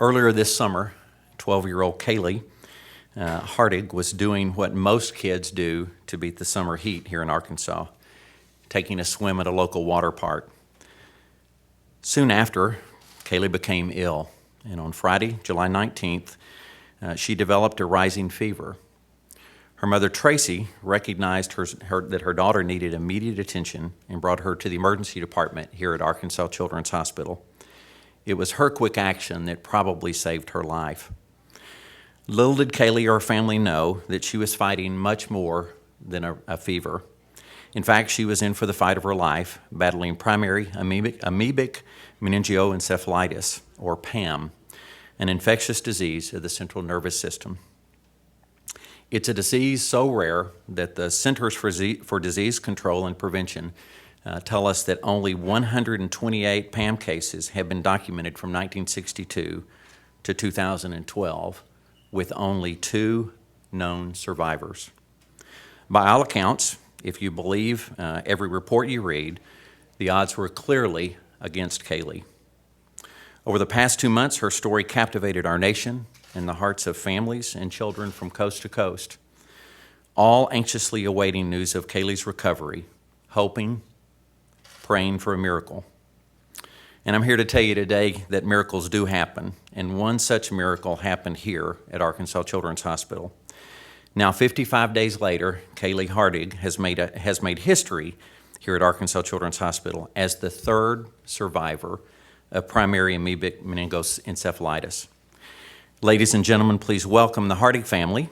Earlier this summer, 12-year-old Kali Hardig was doing what most kids do to beat the summer heat here in Arkansas, taking a swim at a local water park. Soon after, Kali became ill, and on Friday, July 19th, she developed a rising fever. Her mother, Tracy, recognized that her daughter needed immediate attention and brought her to the emergency department here at Arkansas Children's Hospital. It was her quick action that probably saved her life. Little did Kali or her family know that she was fighting much more than a fever. In fact, she was in for the fight of her life, battling primary Amoebic Meningoencephalitis, or PAM, an infectious disease of the central nervous system. It's a disease so rare that the Centers for Disease Control and Prevention tell us that only 128 PAM cases have been documented from 1962 to 2012, with only 2 known survivors. By all accounts, if you believe every report you read, the odds were clearly against Kali. Over the past 2 months, her story captivated our nation and the hearts of families and children from coast to coast, all anxiously awaiting news of Kali's recovery, hoping, praying for a miracle. And I'm here to tell you today that miracles do happen, and one such miracle happened here at Arkansas Children's Hospital. Now, 55 days later, Kali Hardig has made history here at Arkansas Children's Hospital as the 3rd survivor of primary Amoebic Meningoencephalitis. Ladies and gentlemen, please welcome the Hardig family.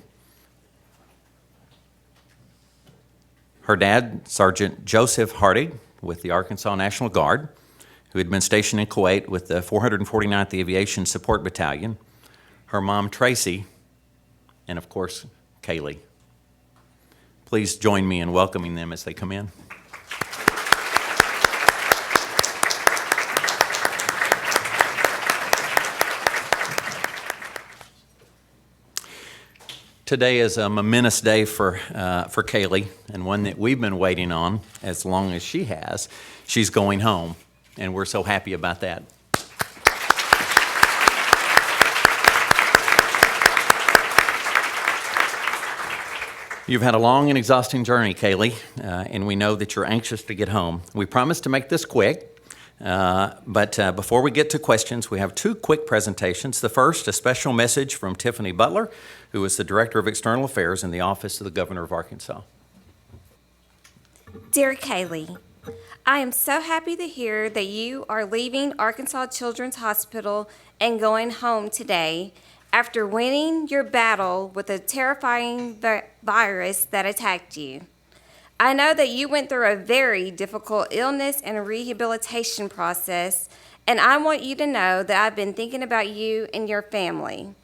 Her dad, Sergeant Joseph Hardig, with the Arkansas National Guard, who had been stationed in Kuwait with the 449th Aviation Support Battalion. Her mom, Tracy, and of course, Kali. Please join me in welcoming them as they come in. Today is a momentous day for Kali, and one that we've been waiting on as long as she has. She's going home, and we're so happy about that. You've had a long and exhausting journey, Kali, and we know that you're anxious to get home. We promise to make this quick. But before we get to questions, we have 2 quick presentations. The first, a special message from Tiffany Butler, who is the Director of External Affairs in the Office of the Governor of Arkansas. Dear Kali, I am so happy to hear that you are leaving Arkansas Children's Hospital and going home today after winning your battle with a terrifying virus that attacked you. I know that you went through a very difficult illness and rehabilitation process, and I want you to know that I've been thinking about you and your family.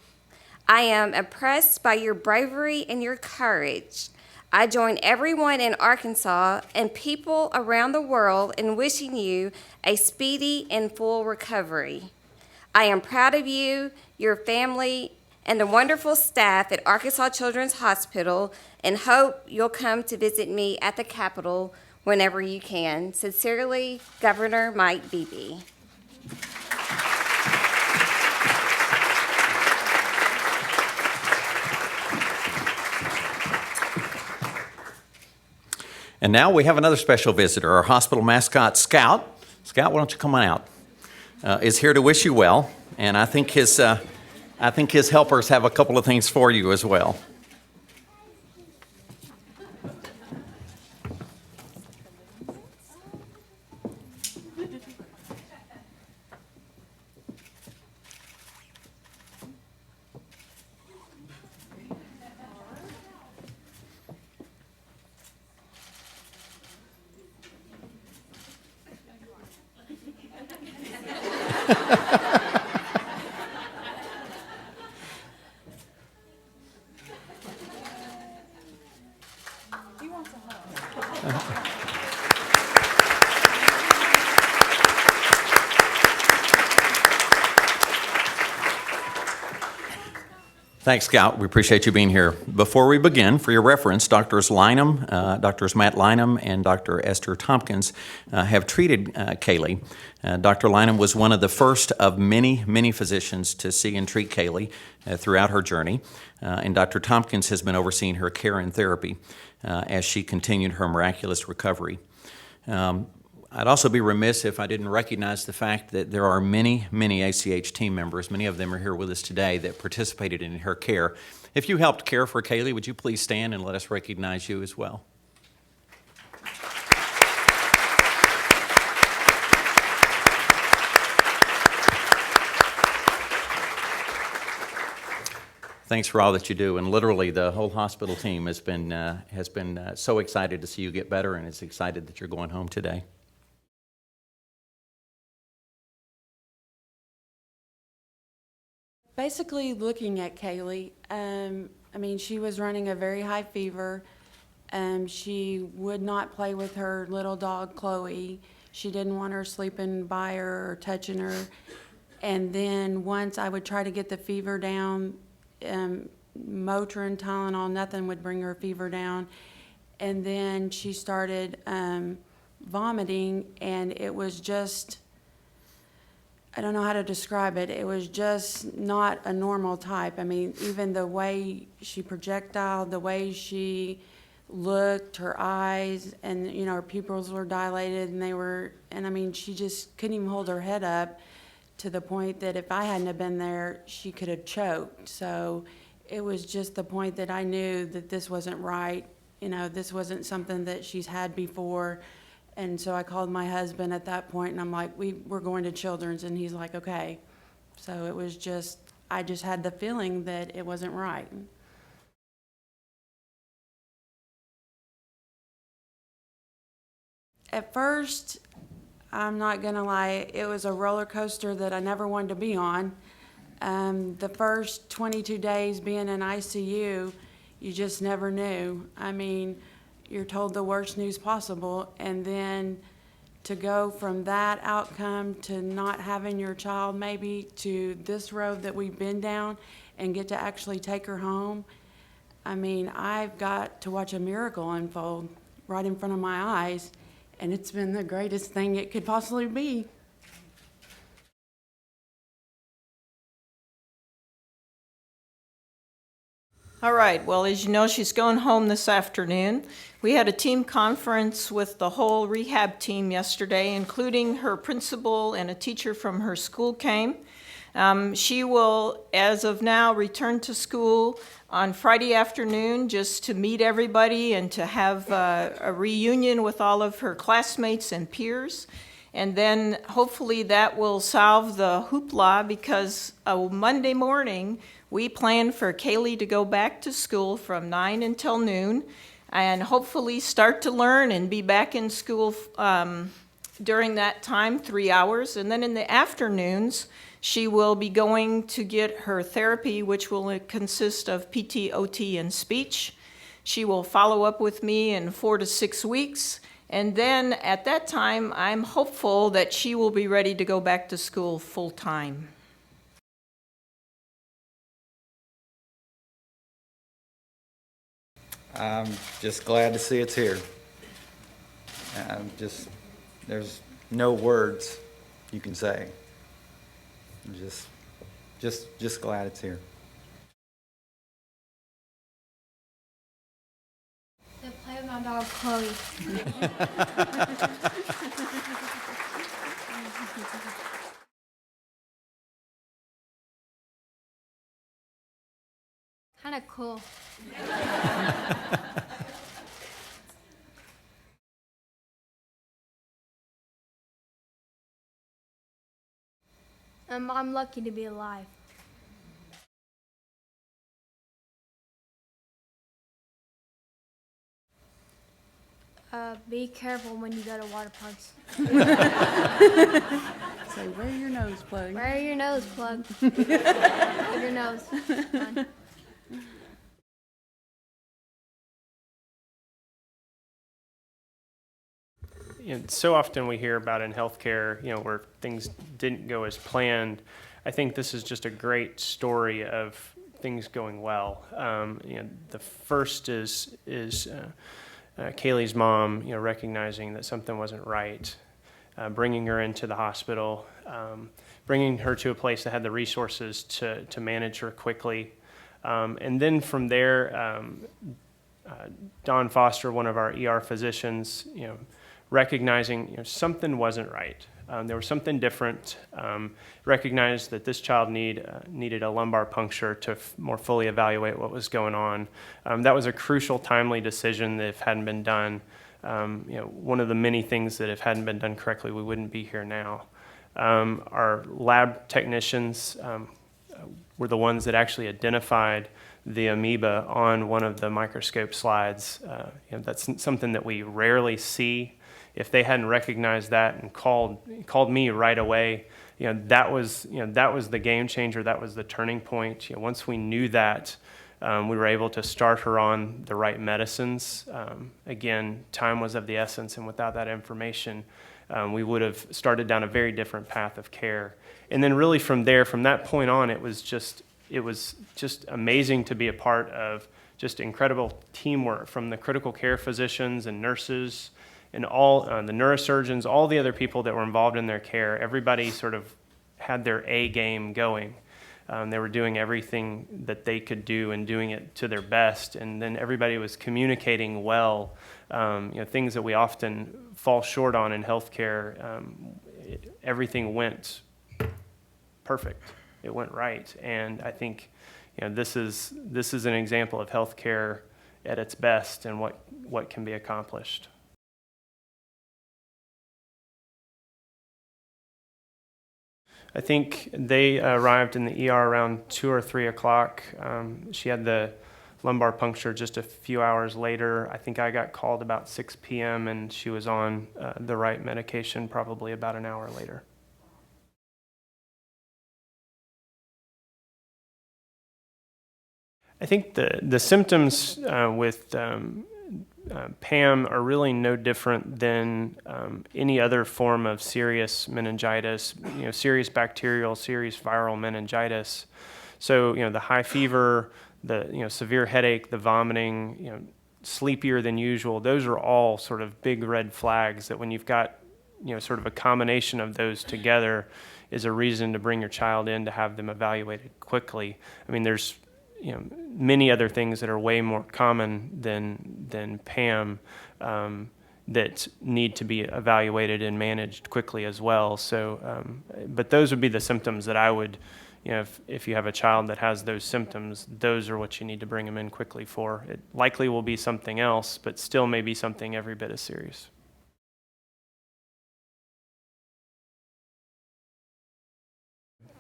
I am impressed by your bravery and your courage. I join everyone in Arkansas and people around the world in wishing you a speedy and full recovery. I am proud of you, your family, and the wonderful staff at Arkansas Children's Hospital, and hope you'll come to visit me at the Capitol whenever you can. Sincerely, Governor Mike Beebe. And now we have another special visitor, our hospital mascot, Scout. Scout, why don't you come on out? Is here to wish you well, and I think his helpers have a couple of things for you as well. Thanks, Scout. We appreciate you being here. Before we begin, for your reference, Doctors Matt Lynham and Dr. Esther Tompkins have treated Kaylee. Dr. Lynham was one of the first of many physicians to see and treat Kaylee throughout her journey, and Dr. Tompkins has been overseeing her care and therapy as she continued her miraculous recovery. I'd also be remiss if I didn't recognize the fact that there are many ACH team members, many of them are here with us today, that participated in her care. If you helped care for Kaylee, would you please stand and let us recognize you as well? Thanks for all that you do, and literally the whole hospital team has been so excited to see you get better, and is excited that you're going home today. Basically, looking at Kaylee, she was running a very high fever. She would not play with her little dog, Chloe. She didn't want her sleeping by her or touching her. And then once I would try to get the fever down, Motrin, Tylenol, nothing would bring her fever down. And then she started vomiting, and it was just, I don't know how to describe it. It was just not a normal type. I mean, even the way she projectiled, the way she looked, her eyes, and her pupils were dilated, and she just couldn't even hold her head up, to the point that if I hadn't have been there, she could have choked. So it was just the point that I knew that this wasn't right. This wasn't something that she's had before. And so I called my husband at that point, and I'm like, we're going to Children's, and he's like, okay. So it was just, I just had the feeling that it wasn't right. At first, I'm not gonna lie, it was a roller coaster that I never wanted to be on. The first 22 days being in ICU, you just never knew. You're told the worst news possible, and then to go from that outcome to not having your child, maybe, to this road that we've been down and get to actually take her home. I've got to watch a miracle unfold right in front of my eyes, and it's been the greatest thing it could possibly be. All right, well, as you know, she's going home this afternoon. We had a team conference with the whole rehab team yesterday, including her principal and a teacher from her school came. She will, as of now, return to school on Friday afternoon just to meet everybody and to have a reunion with all of her classmates and peers. And then hopefully that will solve the hoopla, because Monday morning we plan for Kaylee to go back to school from 9 until noon and hopefully start to learn and be back in school during that time, 3 hours. And then in the afternoons, she will be going to get her therapy, which will consist of PT, OT, and speech. She will follow up with me in 4 to 6 weeks. And then at that time, I'm hopeful that she will be ready to go back to school full time. I'm just glad to see it's here. There's no words you can say. I'm just glad it's here. To play with my dog Chloe. Kind of cool. I'm lucky to be alive. Be careful when you go to water parks. Say, wear your nose plug. Wear your nose plug. With your nose. Fine. So often we hear about in healthcare, where things didn't go as planned. I think this is just a great story of things going well. The first is Kaylee's mom, recognizing that something wasn't right, bringing her into the hospital, bringing her to a place that had the resources to manage her quickly. And then from there, Don Foster, one of our ER physicians, recognizing something wasn't right. There was something different. Recognized that this child needed a lumbar puncture to more fully evaluate what was going on. That was a crucial, timely decision that if hadn't been done, one of the many things that if hadn't been done correctly, we wouldn't be here now. Our lab technicians were the ones that actually identified the amoeba on one of the microscope slides. That's something that we rarely see. If they hadn't recognized that and called me right away, that was the game changer. That was the turning point. Once we knew that, we were able to start her on the right medicines. Again, time was of the essence, and without that information, we would have started down a very different path of care. And then really from that point on, it was just amazing to be a part of just incredible teamwork from the critical care physicians and nurses and all the neurosurgeons, all the other people that were involved in their care. Everybody sort of had their A game going. They were doing everything that they could do and doing it to their best. And then everybody was communicating well, things that we often fall short on in healthcare. Everything went perfect. It went right. And I think this is an example of healthcare at its best and what can be accomplished. I think they arrived in the ER around 2 or 3 o'clock. She had the lumbar puncture just a few hours later. I think I got called about 6 p.m. and she was on the right medication probably about an hour later. I think the symptoms with PAM are really no different than any other form of serious meningitis, serious bacterial, serious viral meningitis. So, the high fever, the severe headache, the vomiting, sleepier than usual, those are all sort of big red flags that when you've got, sort of a combination of those together is a reason to bring your child in to have them evaluated quickly. I mean, there's many other things that are way more common than PAM that need to be evaluated and managed quickly as well. So, but those would be the symptoms that I would, if you have a child that has those symptoms, those are what you need to bring them in quickly for. It likely will be something else, but still may be something every bit as serious.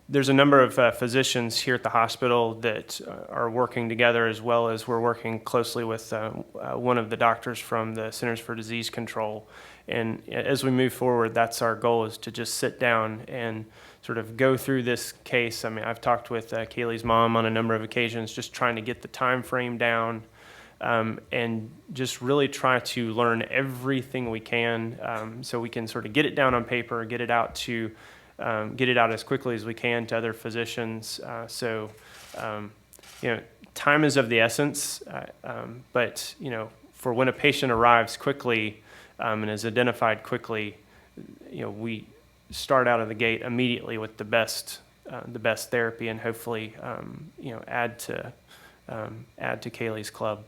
There's a number of physicians here at the hospital that are working together, as well as we're working closely with one of the doctors from the Centers for Disease Control. And as we move forward, that's our goal, is to just sit down and sort of go through this case. I mean, I've talked with Kaylee's mom on a number of occasions, just trying to get the time frame down and just really try to learn everything we can so we can sort of get it down on paper, get it out as quickly as we can to other physicians. Time is of the essence, but for when a patient arrives quickly and is identified quickly, we start out of the gate immediately with the best therapy, and hopefully add to Kaylee's club.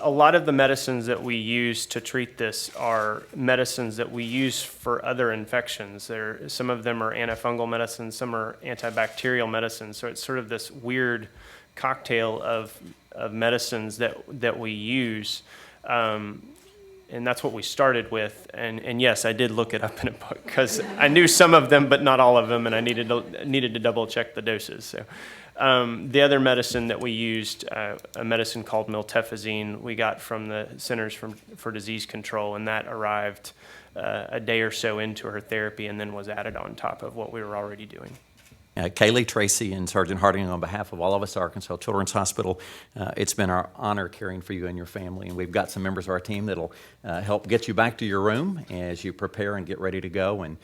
A lot of the medicines that we use to treat this are medicines that we use for other infections. Some of them are antifungal medicines, some are antibacterial medicines. So it's sort of this weird cocktail of medicines that we use. And that's what we started with. And yes, I did look it up in a book because I knew some of them, but not all of them, and I needed to double check the doses. So. The other medicine that we used, a medicine called miltefosine, we got from the Centers for Disease Control, and that arrived a day or so into her therapy and then was added on top of what we were already doing. Kaylee, Tracy, and Sergeant Hardig, on behalf of all of us at Arkansas Children's Hospital, it's been our honor caring for you and your family. And we've got some members of our team that'll help get you back to your room as you prepare and get ready to go. And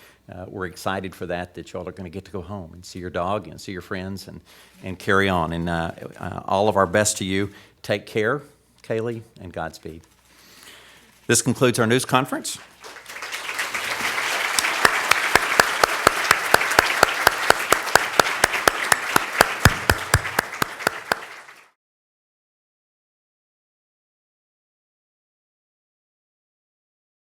we're excited for that y'all are going to get to go home and see your dog and see your friends and carry on. And all of our best to you. Take care, Kaylee, and Godspeed. This concludes our news conference.